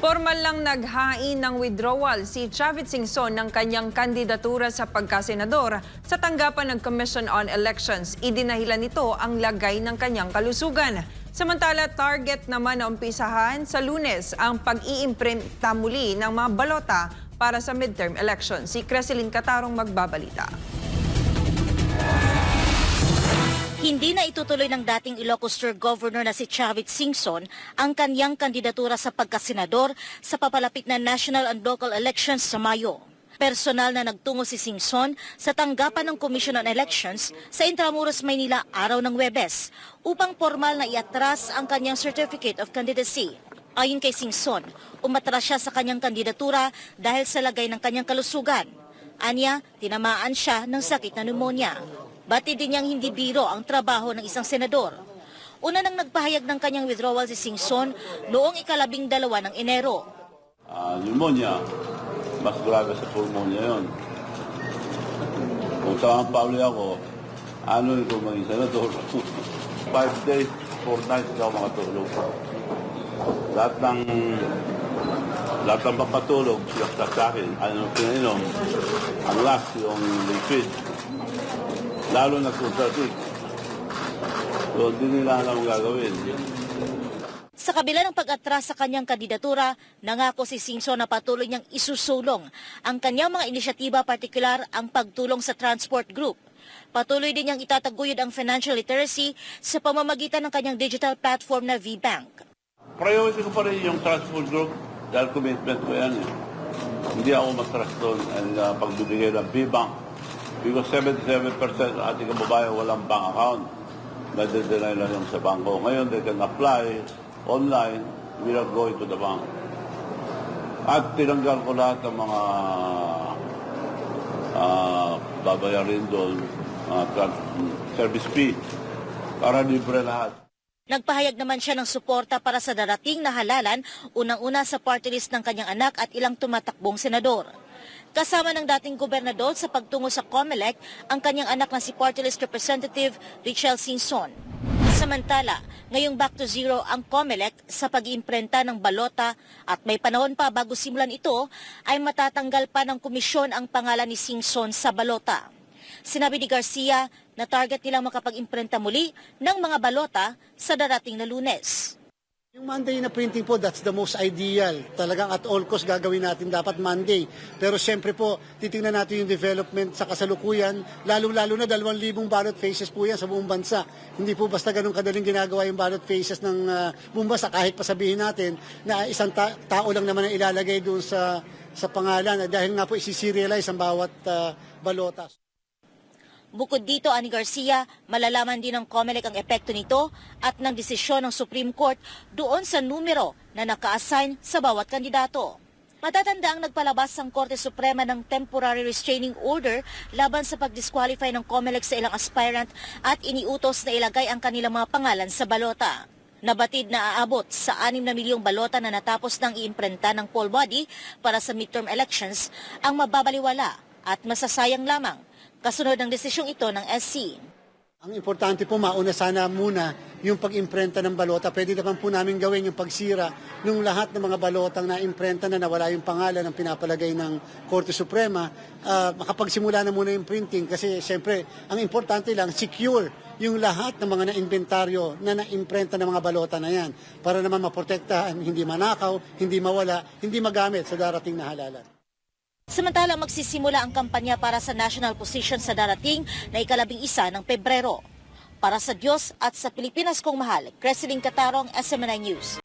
Formal lang naghain ng withdrawal si Chavit Singson ng kanyang kandidatura sa pagkasenador sa tanggapan ng Commission on Elections. Idinahilan nito ang lagay ng kanyang kalusugan. Samantala, target naman na umpisahan sa Lunes ang pag-iimprinta muli ng mga balota para sa midterm elections. Si Creseline Catarong magbabalita. Hindi na itutuloy ng dating Ilocos Sur Governor na si Chavit Singson ang kanyang kandidatura sa pagkasenador sa papalapit na national and local elections sa Mayo. Personal na nagtungo si Singson sa tanggapan ng Commission on Elections sa Intramuros, Maynila araw ng Huwebes upang formal na iatras ang kanyang Certificate of Candidacy. Ayon kay Singson, umatras siya sa kanyang kandidatura dahil sa lagay ng kanyang kalusugan. Anya, tinamaan siya ng sakit na pneumonia. Batid din niyang hindi biro ang trabaho ng isang senador. Una nang nagpahayag ng kanyang withdrawal si Singson noong 12 ng Enero. Pneumonia, mas grabe sa pulmonya yun. Kung saan pauli ako, ano yung kung maging senador? 5 days, 4 nights hindi ako makatulog. Lahat ng papatulog, siya sa akin. Ano pinainom? Ang last, yung liquid. Lalo na kung traffic. So, hindi nila alam ang gagawin. Sa kabila ng pag-atras sa kanyang kandidatura, nangako si Singson na patuloy niyang isusulong ang kanyang mga inisyatiba, partikular ang pagtulong sa transport group. Patuloy din niyang itataguyod ang financial literacy sa pamamagitan ng kanyang digital platform na VBank. Priority ko pa rin yung transport group dahil commitment ko yan. Hindi ako matras doon ang pagbibigay ng VBank. Because 77% ng ating kababayan walang bank account. Nade-deny lang yung sa bangko. Ngayon, they can apply online without going to the bank. At tinanggal ko lahat ng mga babayarin doon, service fee, para libre lahat. Nagpahayag naman siya ng suporta para sa darating na halalan, unang-una sa party list ng kanyang anak at ilang tumatakbong senador. Kasama ng dating gobernador sa pagtungo sa COMELEC ang kanyang anak na si Party List Representative Richelle Singson. Samantala, ngayong back to zero ang COMELEC sa pag-iimprenta ng balota at may panahon pa bago simulan ito ay matatanggal pa ng komisyon ang pangalan ni Singson sa balota. Sinabi ni Garcia na target nilang makapag-imprenta muli ng mga balota sa darating na Lunes. Yung Monday na printing po, that's the most ideal. Talagang at all cost gagawin natin dapat Monday. Pero siyempre po, titingnan natin yung development sa kasalukuyan, lalo-lalo na 2,000 ballot faces po yan sa buong bansa. Hindi po basta ganun kadaling ginagawa yung ballot faces ng buong bansa, kahit pasabihin natin na isang tao lang naman ang ilalagay doon sa pangalan dahil nga po isi-serialize ang bawat balota. Bukod dito, ani Garcia, malalaman din ng COMELEC ang epekto nito at ng desisyon ng Supreme Court doon sa numero na naka-assign sa bawat kandidato. Matatanda ang nagpalabas ang Korte Suprema ng temporary restraining order laban sa pag-disqualify ng COMELEC sa ilang aspirant at iniutos na ilagay ang kanilang mga pangalan sa balota. Nabatid na aabot sa 6 na milyong balota na natapos ng iimprenta ng poll body para sa midterm elections ang mababaliwala at masasayang lamang. Kasunod ng desisyong ito ng SC. Ang importante po, mauna sana muna yung pag-imprenta ng balota. Pwede naman po namin gawin yung pagsira ng lahat ng mga balotang na-imprenta na nawala yung pangalan ng pinapalagay ng Korte Suprema. Makapagsimula na muna yung printing kasi siyempre ang importante lang, secure yung lahat ng mga na-inventaryo na na-imprenta ng mga balota na yan para naman maprotektahan, hindi manakaw, hindi mawala, hindi magamit sa darating na halalan. Samantala, magsisimula ang kampanya para sa national position sa darating na 11 ng Pebrero. Para sa Diyos at sa Pilipinas kong mahal, Creseline Catarong, SMNI News.